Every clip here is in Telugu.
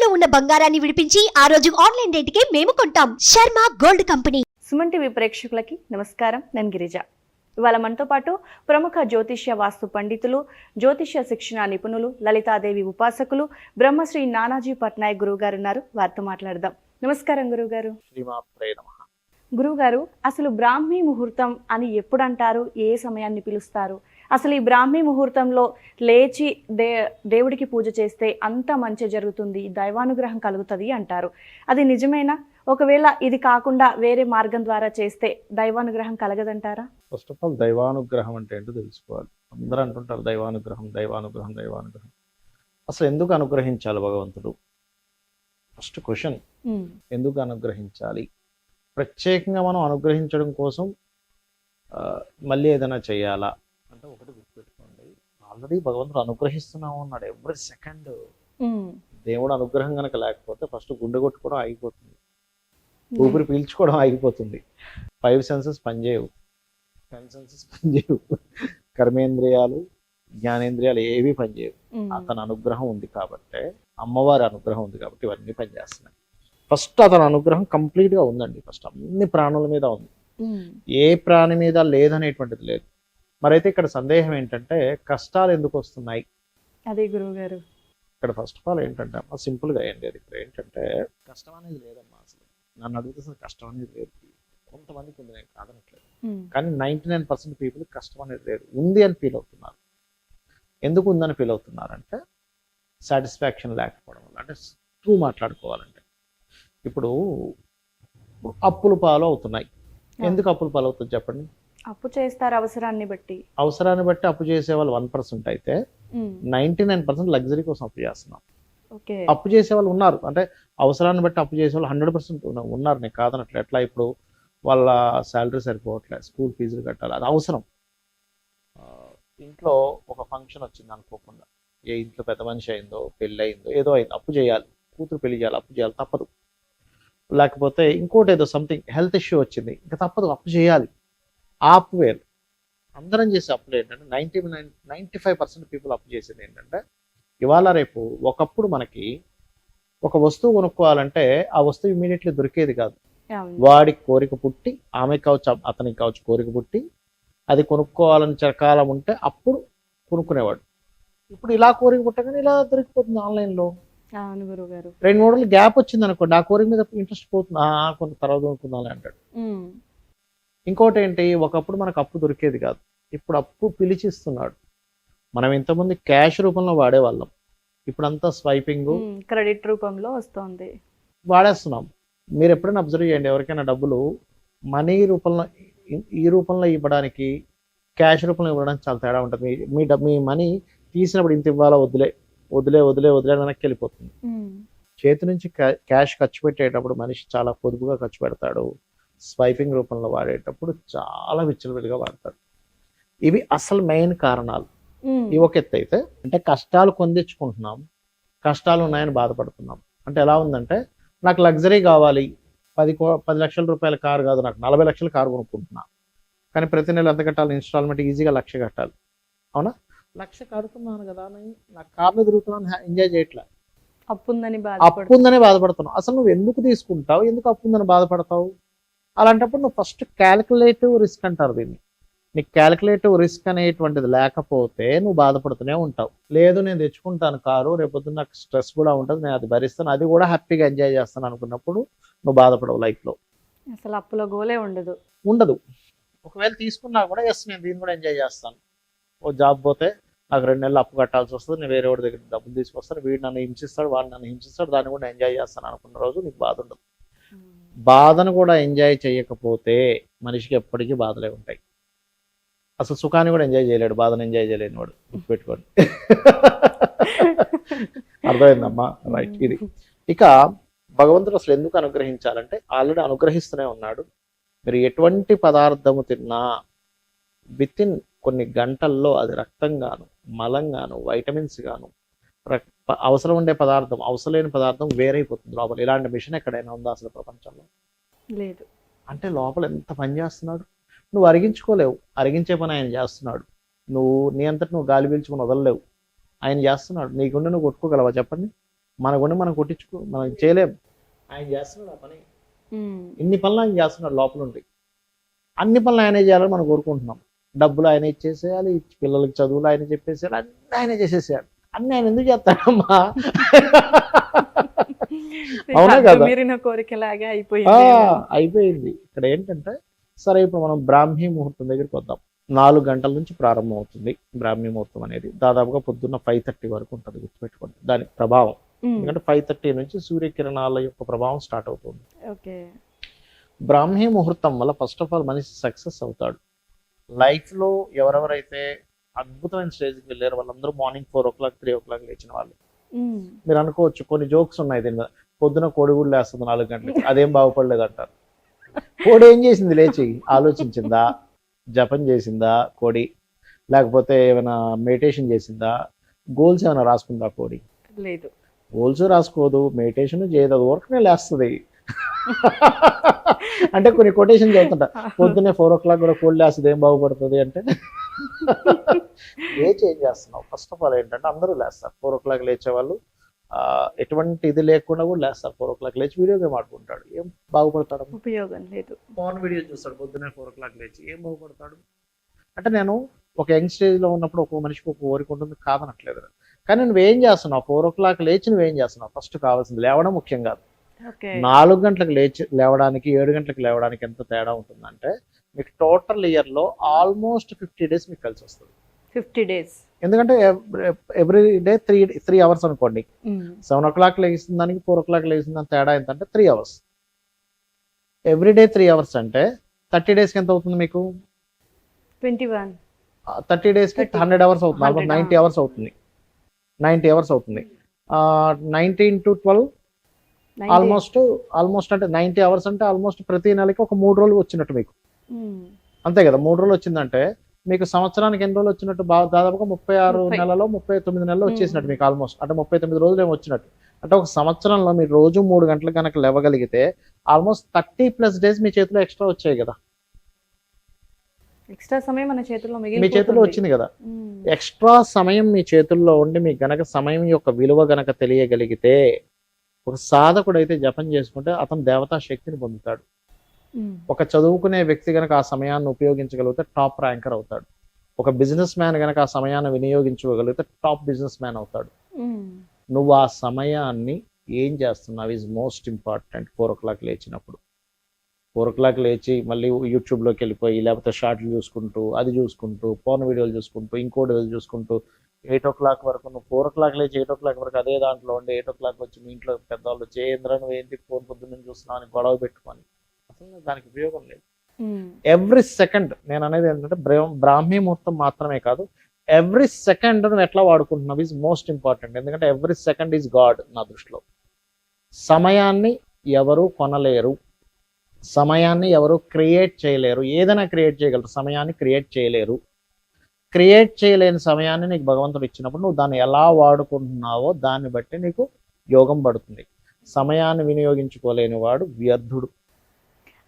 ఇంట్లో ఉన్న బంగారాన్ని విడిపించి ఆ రోజు ఆన్లైన్ రేటుకే మేము కొంటాం. Sharma gold company. Suman TV ప్రేక్షకులకి నమస్కారం. నేను గిరిజ. ఇవాళ మనతో పాటు ప్రముఖ జ్యోతిష్య వాస్తు పండితులు, జ్యోతిష్య శిక్షణ నిపుణులు, లలితాదేవి ఉపాసకులు బ్రహ్మశ్రీ నానాజీ పట్నాయక్ గురువు గారు ఉన్నారు. వారితో మాట్లాడదాం. నమస్కారం గురువుగారు. గురువుగారు, అసలు బ్రాహ్మీ ముహూర్తం అని ఎప్పుడు అంటారు? ఏ సమయాన్ని పిలుస్తారు? అసలు ఈ బ్రాహ్మీ ముహూర్తంలో లేచి దేవుడికి పూజ చేస్తే అంత మంచి జరుగుతుంది, దైవానుగ్రహం కలుగుతుంది అంటారు. అది నిజమేనా? ఒకవేళ ఇది కాకుండా వేరే మార్గం ద్వారా చేస్తే దైవానుగ్రహం కలగదంటారా? ఫస్ట్ ఆఫ్ ఆల్ దైవానుగ్రహం అంటే ఏంటో తెలుసుకోవాలి. అందరూ అంటుంటారు దైవానుగ్రహం దైవానుగ్రహం దైవానుగ్రహం. అసలు ఎందుకు అనుగ్రహించాలి భగవంతుడు? ఫస్ట్ క్వశ్చన్, ఎందుకు అనుగ్రహించాలి? ప్రత్యేకంగా మనం అనుగ్రహించడం కోసం మళ్ళీ ఏదైనా చేయాలా అంటే ఒకటి గుర్తుపెట్టుకోండి, ఆల్రెడీ భగవంతుడు అనుగ్రహిస్తూనే ఉన్నాడు ఎవ్రీ సెకండ్. దేవుడు అనుగ్రహం కనుక లేకపోతే ఫస్ట్ గుండె కొట్టుకోవడం ఆగిపోతుంది, ఊపిరి పీల్చుకోవడం ఆగిపోతుంది, 5 సెన్సెస్ పనిచేయవు, 10 సెన్సెస్ పనిచేయవు, కర్మేంద్రియాలు జ్ఞానేంద్రియాలు ఏవి పనిచేయవు. అతని అనుగ్రహం ఉంది కాబట్టి, అమ్మవారి అనుగ్రహం ఉంది కాబట్టి ఇవన్నీ పనిచేస్తున్నాయి. ఫస్ట్ అతని అనుగ్రహం కంప్లీట్గా ఉందండి. ఫస్ట్ అన్ని ప్రాణుల మీద ఉంది, ఏ ప్రాణి మీద లేదనేటువంటిది లేదు. మరైతే ఇక్కడ సందేహం ఏంటంటే కష్టాలు ఎందుకు వస్తున్నాయి? అదే గురువు గారు, ఇక్కడ ఫస్ట్ ఆఫ్ ఆల్ ఏంటంటే అమ్మా సింపుల్గా అయ్యండి. అది ఇక్కడ ఏంటంటే కష్టం అనేది లేదమ్మా. అసలు నన్ను అడుగుతుంది కష్టం అనేది లేదు. కొంతమందికి ఉంది, నేను కాదనట్లేదు, కానీ 99% పీపుల్ కష్టం అనేది లేదు, ఉంది అని ఫీల్ అవుతున్నారు. ఎందుకు ఉందని ఫీల్ అవుతున్నారంటే సాటిస్ఫాక్షన్ లేకపోవడం వల్ల. అంటే ట్రూ మాట్లాడుకోవాలంటే ఇప్పుడు అప్పులు పాలు అవుతున్నాయి. ఎందుకు అప్పులు పాలు అవుతుంది చెప్పండి? అప్పు చేస్తారు అవసరాన్ని బట్టి. అవసరాన్ని బట్టి అప్పు చేసే వాళ్ళు 1% అయితే 99% లగ్జరీ కోసం అప్పు చేస్తున్నాం. అప్పు చేసే వాళ్ళు ఉన్నారు, అంటే అవసరాన్ని బట్టి అప్పు చేసే వాళ్ళు 100% ఉన్నారు, నేను కాదనట్లే. ఎట్లా ఇప్పుడు వాళ్ళ శాలరీ సరిపోవట్లేదు, స్కూల్ ఫీజులు కట్టాలి, అది అవసరం. ఇంట్లో ఒక ఫంక్షన్ వచ్చింది అనుకోకుండా, ఏ ఇంట్లో పెద్ద మనిషి అయిందో, పెళ్ళి అయిందో, ఏదో అయింది, అప్పు చేయాలి, కూతురు పెళ్లి చేయాలి, అప్పు చేయాలి, తప్పదు. లేకపోతే ఇంకోటి ఏదో సంథింగ్ హెల్త్ ఇష్యూ వచ్చింది, ఇంకా తప్పదు, అప్పు చేయాలి. ఆ అప్పు వేరు. అందరం చేసే అప్పులు ఏంటంటే 95% పీపుల్ అప్పు చేసేది ఏంటంటే ఇవాళ రేపు. ఒకప్పుడు మనకి ఒక వస్తువు కొనుక్కోవాలంటే ఆ వస్తువు ఇమీడియట్లీ దొరికేది కాదు. వాడికి కోరిక పుట్టి, ఆమెకి కావచ్చు అతనికి కావచ్చు కోరిక పుట్టి, అది కొనుక్కోవాలని చిరకాలం ఉంటే అప్పుడు కొనుక్కునేవాడు. ఇప్పుడు ఇలా కోరిక పుట్టగానే ఇలా దొరికిపోతుంది ఆన్లైన్లో. 2-3 రోజులు గ్యాప్ వచ్చింది అనుకోండి, ఆ కోరిక మీద ఇంట్రెస్ట్ పోతుంది, కొంత తర్వాత కొనుక్కుందాం అంటాడు. ఇంకోటి ఏంటి, ఒకప్పుడు మనకు అప్పు దొరికేది కాదు, ఇప్పుడు అప్పు పిలిచిస్తున్నాడు. మనం ఇంతకుముందు క్యాష్ రూపంలో వాడేవాళ్ళం, ఇప్పుడు అంతా స్వైపింగ్, క్రెడిట్ రూపంలో వస్తుంది, వాడేస్తున్నాం. మీరు ఎప్పుడైనా అబ్జర్వ్ చేయండి, ఎవరికైనా డబ్బులు మనీ రూపంలో ఈ రూపంలో ఇవ్వడానికి క్యాష్ రూపంలో ఇవ్వడానికి చాలా తేడా ఉంటుంది. మీ మనీ తీసినప్పుడు ఇంత ఇవ్వాలా, వదిలే వదిలే వదిలే వదిలే వెనక్కి వెళ్ళిపోతుంది. చేతి నుంచి క్యాష్ ఖర్చు పెట్టేటప్పుడు మనిషి చాలా పొదుపుగా ఖర్చు పెడతాడు, స్వైపింగ్ రూపంలో వాడేటప్పుడు చాలా విచ్చలవిడిగా వాడతాడు. ఇవి అసలు మెయిన్ కారణాలు. ఇవి ఒక ఎత్తు అయితే, అంటే కష్టాలు కొందించుకుంటున్నాం, కష్టాలు ఉన్నాయని బాధపడుతున్నాం. అంటే ఎలా ఉందంటే, నాకు లగ్జరీ కావాలి, 10 లక్షల రూపాయల కారు కాదు, నాకు 40 లక్షల కారు కొనుక్కుంటున్నా, కానీ ప్రతి నెల ఎంత కట్టాలి? ఇన్స్టాల్మెంట్ ఈజీగా 1,00,000 కట్టాలి. అవునా? 1,00,000 కడుతున్నాను కదా, నాకు కార్లో తిరుగుతున్నాను, ఎంజాయ్ చేయట్లే, అప్పుందని బాధపడుతున్నావు. అసలు నువ్వు ఎందుకు తీసుకుంటావు, ఎందుకు అప్పుందని బాధపడతావు? అలాంటప్పుడు నువ్వు ఫస్ట్ క్యాలిక్యులేటివ్ రిస్క్ అంటారు దీన్ని. నీకు క్యాలిక్యులేటివ్ రిస్క్ అనేటువంటిది లేకపోతే నువ్వు బాధపడుతూనే ఉంటావు. లేదు నేను తెచ్చుకుంటాను కారు, రేపొద్దు నాకు స్ట్రెస్ కూడా ఉంటుంది, నేను అది భరిస్తాను, అది కూడా హ్యాపీగా ఎంజాయ్ చేస్తాను అనుకున్నప్పుడు నువ్వు బాధపడవు. లైఫ్లో అసలు అప్పులో గోలే ఉండదు. ఒకవేళ తీసుకున్నా కూడా ఎస్ నేను దీన్ని కూడా ఎంజాయ్ చేస్తాను. ఓ జాబ్ పోతే నాకు 2 నెలలు అప్పు కట్టాల్సి వస్తుంది, నేను వేరే వాడి దగ్గర డబ్బులు తీసుకొస్తాను, వీడు నన్ను హింసిస్తాడు, వాడు నన్ను హింసిస్తాడు, దాన్ని కూడా ఎంజాయ్ చేస్తాను అనుకున్న రోజు నీకు బాధ ఉండదు. బాధను కూడా ఎంజాయ్ చేయకపోతే మనిషికి ఎప్పటికీ బాధలే ఉంటాయి. అసలు సుఖాన్ని కూడా ఎంజాయ్ చేయలేడు, బాధను ఎంజాయ్ చేయలేని వాడు, గుర్తుపెట్టుకోండి. అర్థమైందమ్మా? రైట్. ఇది ఇక భగవంతుడు అసలు ఎందుకు అనుగ్రహించాలంటే ఆల్రెడీ అనుగ్రహిస్తూనే ఉన్నాడు. మీరు ఎటువంటి పదార్థము తిన్నా వితిన్ కొన్ని గంటల్లో అది రక్తం గాను, మలం గాను, వైటమిన్స్ గాను, అవసరం ఉండే పదార్థం, అవసరం లేని పదార్థం వేరైపోతుంది లోపల. ఇలాంటి మిషన్ ఎక్కడైనా ఉందా అసలు ప్రపంచంలో? లేదు. అంటే లోపల ఎంత పని చేస్తున్నాడు, నువ్వు అరిగించుకోలేవు, అరిగించే పని ఆయన చేస్తున్నాడు. నువ్వు నీ అంతటి నువ్వు గాలి పీల్చుకుని వదలలేవు, ఆయన చేస్తున్నాడు. నీ గుండె నువ్వు కొట్టుకోగలవా చెప్పండి? మన గుండె మనం కొట్టించుకో మనం చేయలేం. ఆయన చేస్తున్నాడు ఆ పని, ఇన్ని పనులు ఆయన చేస్తున్నాడు లోపల ఉండి. అన్ని పనులు ఆయనే చేయాలని మనం కోరుకుంటున్నాం. డబ్బులు ఆయన ఇచ్చేసేయాలి, పిల్లలకి చదువులు ఆయన చెప్పేసేయాలి, అన్నీ ఆయన చేసేసేయాలి. అన్నీ ఆయన ఎందుకు చేస్తాడమ్మా? అవునా కదా? మీరిన కోరికలాగా అయిపోయింది. ఇక్కడ ఏంటంటే సరే ఇప్పుడు మనం బ్రాహ్మీ ముహూర్తం దగ్గరికి వద్దాం. 4 గంటల నుంచి ప్రారంభం అవుతుంది బ్రాహ్మీ ముహూర్తం అనేది. దాదాపుగా పొద్దున్న 5:30 వరకు ఉంటుంది, గుర్తుపెట్టుకోండి దాని ప్రభావం. ఎందుకంటే 5:30 నుంచి సూర్యకిరణాల యొక్క ప్రభావం స్టార్ట్ అవుతుంది. బ్రాహ్మీ ముహూర్తం వల్ల ఫస్ట్ ఆఫ్ ఆల్ మనిషి సక్సెస్ అవుతాడు. లైఫ్ లో ఎవరెవరైతే అద్భుతమైన స్టేజ్కి వెళ్ళారు వాళ్ళందరూ మార్నింగ్ 4 o'clock 3 o'clock లేచిన వాళ్ళు. మీరు అనుకోవచ్చు కొన్ని జోక్స్ ఉన్నాయి దీని మీద. పొద్దున కోడిగుడ్లు వేస్తుంది 4 గంటలకి, అదేం బాగుపడలేదు అంటారు. కోడి ఏం చేసింది? లేచి ఆలోచించిందా? జపం చేసిందా కోడి? లేకపోతే ఏమైనా మెడిటేషన్ చేసిందా? గోల్స్ ఏమైనా రాసుకుందా కోడి? లేదు, గోల్స్ రాసుకోదు, మెడిటేషన్ చేయదు, అది ఊరకనే లేస్తుంది. అంటే కొన్ని కొటేషన్ చదువుతుంటా, పొద్దున్నే 4 o'clock కూడా కోడి లేస్తుంది ఏం బాగుపడుతుంది అంటే. లేచి ఏం చేస్తున్నావు? ఫస్ట్ ఆఫ్ ఆల్ ఏంటంటే అందరూ లేస్తారు 4 o'clock లేచే వాళ్ళు. ఎటువంటి ఇది లేకుండా కూడా లేస్తారు 4 o'clock లేచి వీడియో గేమ్ ఆడుకుంటాడు, ఏం బాగుపడతాడు? ఉపయోగం లేదు. ఫోన్ వీడియో చూస్తాడు పొద్దున్నే 4 o'clock లేచి, ఏం బాగుపడతాడు? అంటే నేను ఒక యంగ్ స్టేజ్ లో ఉన్నప్పుడు ఒక మనిషికి ఒక కోరిక ఉంటుంది, కాదనట్లేదు. కానీ నువ్వేం చేస్తున్నావు? 4 o'clock లేచి నువ్వేం చేస్తున్నావు? ఫస్ట్ కావాల్సింది లేవడం ముఖ్యం కాదు. 4 గంటలకు లేవడానికి 7 గంటలకు లేవడానికి ఎంత తేడా ఉంటుందంటే మీకు టోటల్ ఇయర్ లో ఆల్మోస్ట్ 50 days మీకు కలిసి వస్తుంది. 50 days. ఎందుకంటే ఎవ్రీ డే 3 hours అనుకోండి. 7 o'clock లేస్తుంది దానికి 4 o'clock లేస్తుంది దాని తేడా ఎంత అంటే 3 hours. ఎవ్రీ డే 3 hours అంటే 30 days కి ఎంత అవుతుంది మీకు? 21. 30 days కి 100 hours అవుతుంది, ఆల్మోస్ట్ 90 hours అవుతుంది. 90 hours అవుతుంది. 19 to 12 ఆల్మోస్ట్ అంటే 90 hours అంటే ఆల్మోస్ట్ ప్రతి నెలకి ఒక 3 రోజులు వచ్చినట్టు మీకు. అంతే కదా? 3 రోజులు వచ్చిందంటే మీకు సంవత్సరానికి ఎన్ని రోజులు వచ్చినట్టు? దాదాపుగా 36 నెలలో 39 నెలలు వచ్చేసినట్టు మీకు. ఆల్మోస్ట్ అంటే 39 రోజులు ఏమో వచ్చినట్టు. అంటే ఒక సంవత్సరంలో మీరు రోజు 3 గంటలు కనుక లేవగలిగితే ఆల్మోస్ట్ 30+ days మీ చేతిలో ఎక్స్ట్రా వచ్చాయి కదా. ఎక్స్ట్రా సమయం మన చేతుల్లో మీ చేతిలో వచ్చింది కదా. ఎక్స్ట్రా సమయం మీ చేతుల్లో ఉండి మీకు గనక సమయం యొక్క విలువ గనక తెలియగలిగితే, ఒక సాధకుడు అయితే జపం చేసుకుంటే అతను దేవతా శక్తిని పొందుతాడు. ఒక చదువుకునే వ్యక్తి గనక ఆ సమయాన్ని ఉపయోగించగలిగితే టాప్ ర్యాంకర్ అవుతాడు. ఒక బిజినెస్ మ్యాన్ గనక ఆ సమయాన్ని వినియోగించగలిగితే టాప్ బిజినెస్ మ్యాన్ అవుతాడు. నువ్వు ఆ సమయాన్ని ఏం చేస్తున్నావు ఈజ్ మోస్ట్ ఇంపార్టెంట్. 4 o'clock లేచినప్పుడు 4 o'clock లేచి మళ్ళీ యూట్యూబ్లోకి వెళ్ళిపోయి లేకపోతే షార్ట్లు చూసుకుంటూ అది చూసుకుంటూ ఫోన్ వీడియోలు చూసుకుంటూ ఇంకోటి చూసుకుంటూ 8 o'clock వరకు నువ్వు 4 o'clock లేచి 8 o'clock వరకు అదే దాంట్లో ఉండి 8 o'clock వచ్చి మీ ఇంట్లో పెద్దవాళ్ళు వచ్చి ఏంద్రా నువ్వు ఏంటి ఫోన్ పొద్దున్న చూస్తున్నావు అని గొడవ పెట్టుకొని అసలు దానికి ఉపయోగం లేదు. ఎవ్రీ సెకండ్ నేను అనేది ఏంటంటే బ్రాహ్మీ ముహూర్తం మాత్రమే కాదు, ఎవ్రీ సెకండ్ నువ్వు ఎట్లా వాడుకుంటున్నావు ఈజ్ మోస్ట్ ఇంపార్టెంట్. ఎందుకంటే ఎవ్రీ సెకండ్ ఈజ్ గాడ్ నా దృష్టిలో. సమయాన్ని ఎవరు కొనలేరు, సమయాన్ని ఎవరు క్రియేట్ చేయలేరు. ఏదైనా క్రియేట్ చేయగలరు, సమయాన్ని క్రియేట్ చేయలేరు. క్రియేట్ చేయలేని సమయాన్ని నీకు భగవంతుడు ఇచ్చినప్పుడు నువ్వు దాన్ని ఎలా వాడుకుంటున్నావో దాన్ని బట్టి నీకు యోగం పడుతుంది. సమయాన్ని వినియోగించుకోలేని వాడు వ్యర్థుడు.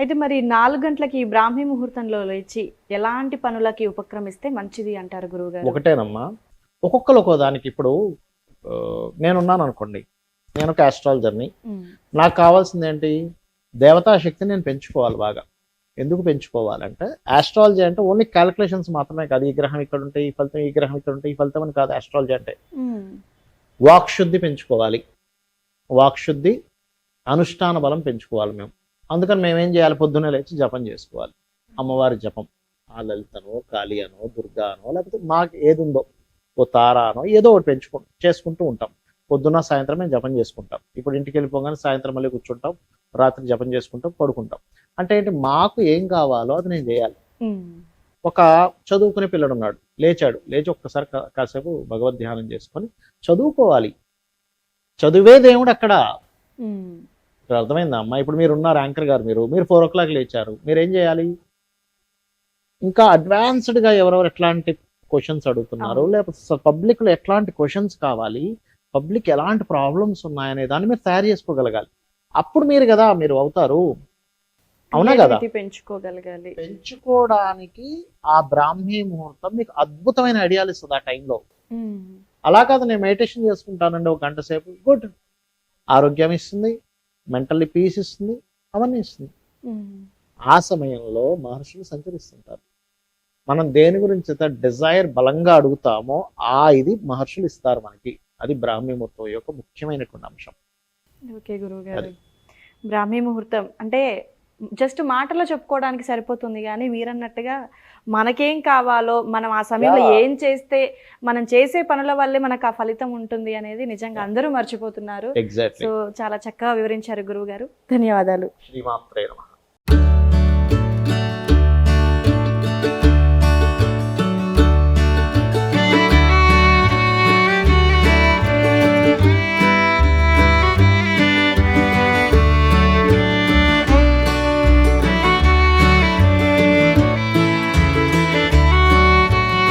అయితే మరి 4 గంటలకి బ్రాహ్మీ ముహూర్తంలో లేచి ఎలాంటి పనులకి ఉపక్రమిస్తే మంచిది అంటారు గురువుగారు? ఒకటేనమ్మా, ఒక్కొక్కరు ఒక్కో దానికి. ఇప్పుడు నేనున్నాను అనుకోండి, నేను ఒక ఆస్ట్రాలజర్ని. నాకు కావాల్సింది ఏంటి? దేవతా శక్తిని నేను పెంచుకోవాలి బాగా. ఎందుకు పెంచుకోవాలంటే ఆస్ట్రాలజీ అంటే ఓన్లీ క్యాలిక్యులేషన్స్ మాత్రమే కాదు. ఈ గ్రహం ఇక్కడ ఉంటే ఈ ఫలితం, ఈ గ్రహం ఇక్కడ ఉంటే ఈ ఫలితం అని కాదు. ఆస్ట్రాలజీ అంటే వాక్శుద్ధి పెంచుకోవాలి. వాక్శుద్ధి, అనుష్ఠాన బలం పెంచుకోవాలి మేము. అందుకని మేమేం చేయాలి? పొద్దున్నే లేచి జపం చేసుకోవాలి. అమ్మవారి జపం, ఆ లలితనో కాళీ అనో దుర్గా అనో లేకపోతే మాకు ఏది ఉందో ఓ తారా అనో ఏదో ఒకటి చేసుకుంటూ ఉంటాం. పొద్దున్న సాయంత్రం మేము జపం చేసుకుంటాం. ఇప్పుడు ఇంటికి వెళ్ళిపోగానే సాయంత్రం మళ్ళీ కూర్చుంటాం, రాత్రి జపం చేసుకుంటాం, పడుకుంటాం. అంటే ఏంటి? మాకు ఏం కావాలో అది నేను చేయాలి. ఒక చదువుకునే పిల్లడు ఉన్నాడు, లేచి ఒక్కసారి కాసేపు భగవద్ ధ్యానం చేసుకొని చదువుకోవాలి. చదువే దేవుడు అక్కడ. ఇప్పుడు అర్థమైందా అమ్మా? ఇప్పుడు మీరు ఉన్నారు యాంకర్ గారు, మీరు 4 o'clock లేచారు, మీరు ఏం చేయాలి? ఇంకా అడ్వాన్స్డ్గా ఎవరెవరు ఎట్లాంటి క్వశ్చన్స్ అడుగుతున్నారు, లేకపోతే పబ్లిక్లో ఎట్లాంటి క్వశ్చన్స్ కావాలి, పబ్లిక్ ఎలాంటి ప్రాబ్లమ్స్ ఉన్నాయనే దాన్ని మీరు తయారు చేసుకోగలగాలి. అప్పుడు మీరు అవుతారు. అవునా కదా? పెంచుకోగలగాలి. పెంచుకోవడానికి ఆ బ్రాహ్మీ ముహూర్తం మీకు అద్భుతమైన ఐడియాలు ఇస్తుంది ఆ టైంలో. అలా కాదు నేను మెడిటేషన్ చేసుకుంటానండి 1 గంట సేపు, గుడ్, ఆరోగ్యం ఇస్తుంది, మెంటల్లీ పీస్ ఇస్తుంది, అవన్నీ ఇస్తుంది. ఆ సమయంలో మహర్షులు సంచరిస్తుంటారు. మనం దేని గురించి అయితే డిజైర్ బలంగా అడుగుతామో ఇది మహర్షులు ఇస్తారు మనకి. అది బ్రాహ్మీ ముహూర్తం యొక్క ముఖ్యమైనటువంటి అంశం. ఓకే గురువు గారు, బ్రాహ్మీ ముహూర్తం అంటే జస్ట్ మాటలో చెప్పుకోవడానికి సరిపోతుంది, కానీ మీరన్నట్టుగా మనకేం కావాలో, మనం ఆ సమయంలో ఏం చేస్తే మనం చేసే పనుల వల్లే మనకు ఆ ఫలితం ఉంటుంది అనేది నిజంగా అందరూ మర్చిపోతున్నారు. ఎగ్జాక్ట్లీ. సో చాలా చక్కగా వివరించారు గురువు గారు, ధన్యవాదాలు. శ్రీమాత్రే నమః.